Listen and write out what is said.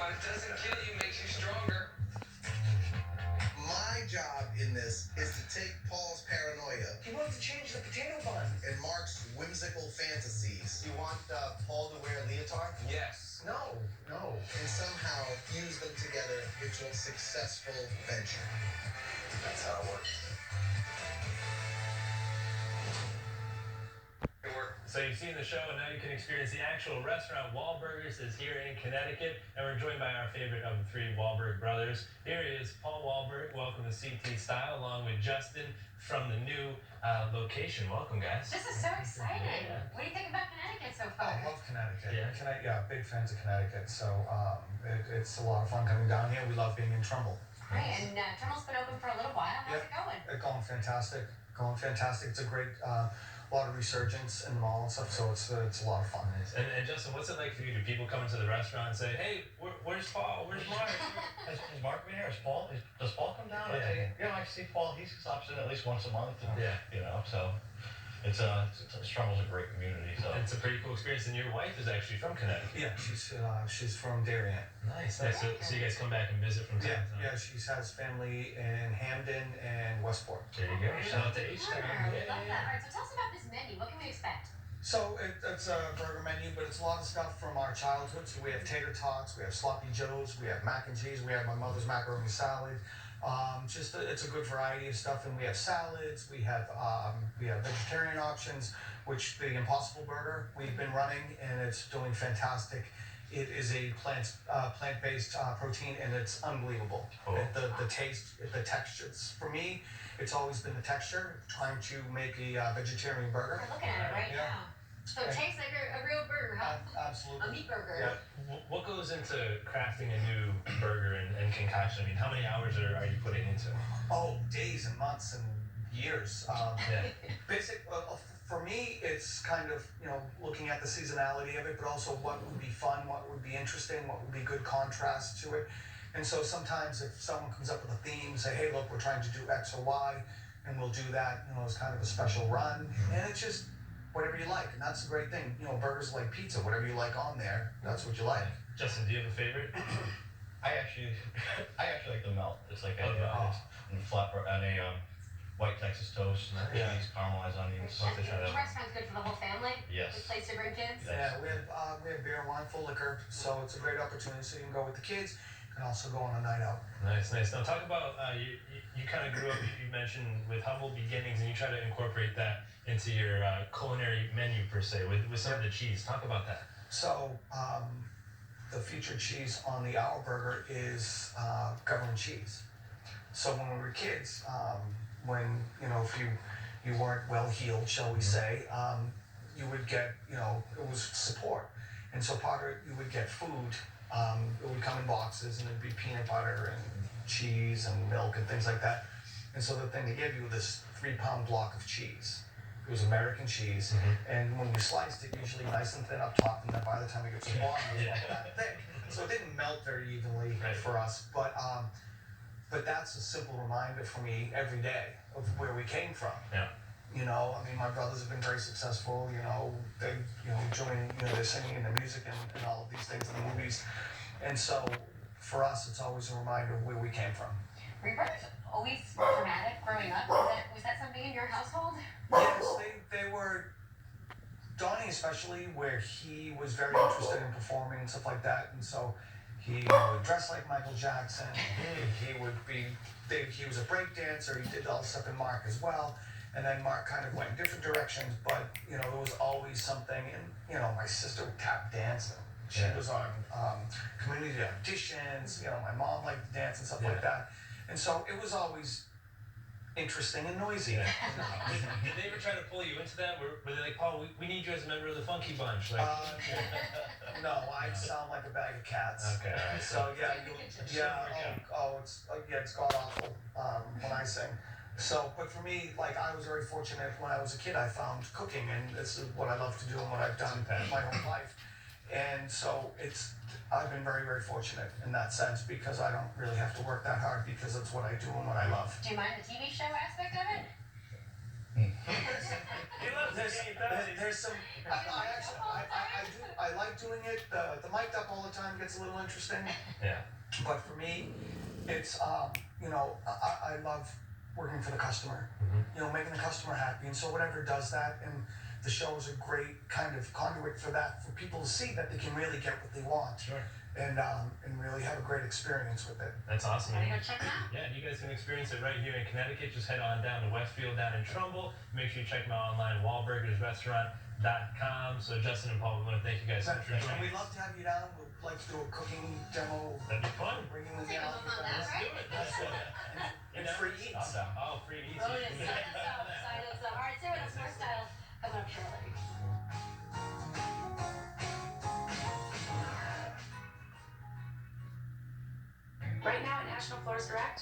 what doesn't kill you makes you stronger. My job in this is to take Paul's paranoia. He wants to change the potato bun. And Mark's whimsical fantasies. You want Paul to wear a leotard? Yes. No. And somehow fuse them together into a successful venture. That's how it works. So you've seen the show, and now you can experience the actual restaurant. Whalburgers is here in Connecticut, and we're joined by our favorite of the three Whalburg brothers. Here is Paul Whalburg. Welcome to CT Style, along with Justin from the new location. Welcome, guys. This is so exciting. What do you think about Connecticut so far? I love Connecticut. Yeah. Big fans of Connecticut. So it's a lot of fun coming down here. We love being in Trumbull. Right, and Trumbull's been open for a little while. How's it going? It's going fantastic. It's a great lot of resurgence in the mall and stuff. So it's a lot of fun. And Justin, what's it like for you? Do people come into the restaurant and say, "Hey, where's Paul? Where's Mark?" Has Mark been here? Does Paul come down? Yeah. I see Paul. He stops in at least once a month. And, Yeah. So Trumbull's a great community. So it's a pretty cool experience. And your wife is actually from Connecticut. Yeah, she's from Darien. Nice. So you guys come back and visit from time to time. Yeah, she has family in Hamden and Westport. There you go. Shout out to H-Town. We love that. All right, so tell us about this menu. What can we expect? So it's a burger menu, but it's a lot of stuff from our childhood. So we have tater tots, we have sloppy joes, we have mac and cheese, we have my mother's macaroni salad. It's a good variety of stuff, and we have salads. We have vegetarian options, which the Impossible Burger we've been running, and it's doing fantastic. It is a plant-based protein, and it's unbelievable. Oh. The taste, the textures. For me, it's always been the texture. Trying to make a vegetarian burger. We're looking at it right Yeah. now. So it tastes like a real burger, huh? Absolutely. A meat burger. Yeah. What goes into crafting a new burger and concoction? I mean, how many hours are you putting into it? Oh, days and months and years. For me, it's kind of, looking at the seasonality of it, but also what would be fun, what would be interesting, what would be good contrast to it. And so sometimes if someone comes up with a theme, say, hey, look, we're trying to do X or Y, and we'll do that, as kind of a special run. And it's just whatever you like. And that's the great thing. Burgers like pizza, whatever you like on there, that's what you like. Justin, do you have a favorite? I actually like the melt. It's like a white Texas toast, cheese, caramelized onions. The restaurant's good for the whole family. Yes. Good place to bring kids. Yeah, we have beer, wine, full liquor, so it's a great opportunity. So you can go with the kids, you can also go on a night out. Nice. Now talk about you kind of grew up. You mentioned with humble beginnings, and you try to incorporate that into your culinary menu per se with some of the cheese. Talk about that. So the featured cheese on the Our Burger is government cheese. So when we were kids, if you weren't well heeled, shall we say, you would get, it was support. And so part of it, you would get food. It would come in boxes, and it'd be peanut butter and cheese and milk and things like that. And so the thing, they gave you this 3-pound block of cheese. It was American cheese. And when you sliced it, usually nice and thin up top, and then by the time it gets to the bottom, it was like that thick. So it didn't melt very evenly for us. But that's a simple reminder for me every day of where we came from. Yeah. My brothers have been very successful. They, joining, they're singing in the music and all of these things in the movies. And so for us, it's always a reminder of where we came from. Were your brothers always dramatic growing up? Was that something in your household? Yes, they were. Donnie especially, where he was very interested in performing and stuff like that, and so he would dress like Michael Jackson. He was a break dancer. He did all the stuff in Mark as well. And then Mark kind of went in different directions, but there was always something. And my sister would tap dance. She was on community auditions. My mom liked to dance and stuff like that. And so it was always interesting and noisy. Did they ever try to pull you into that? Were they like, Paul, we need you as a member of the Funky Bunch? No, I sound like a bag of cats. Okay. All right. So it's god awful when I sing. So, but for me, I was very fortunate when I was a kid. I found cooking, and this is what I love to do and what I've done my whole life. And so I've been very, very fortunate in that sense, because I don't really have to work that hard, because it's what I do and what I love. Do you mind the TV show aspect of it? He loves There's some. I like doing it. The mic'd up all the time gets a little interesting. Yeah. But for me, it's you know, I love working for the customer. You know, making the customer happy, and so whatever does that, and the show is a great kind of conduit for that, for people to see that they can really get what they want. Sure. And really have a great experience with it. That's awesome. Gotta go check it out. Yeah, you guys can experience it right here in Connecticut. Just head on down to Westfield, down in Trumbull. Make sure you check them out online, Whalburgersrestaurant.com. So Justin and Paul, we want to thank you guys so much for And joining we'd us. love to have you down. We'd like to do a cooking demo. That'd be fun. Bringing We'll them take a down. look on that, Let's right? do it. And free eats. I'm down. Oh, free eats. Oh, yes, sign us up, sign us up. All right, Sarah, that's more style coming up shortly. Right now at National Florist Direct,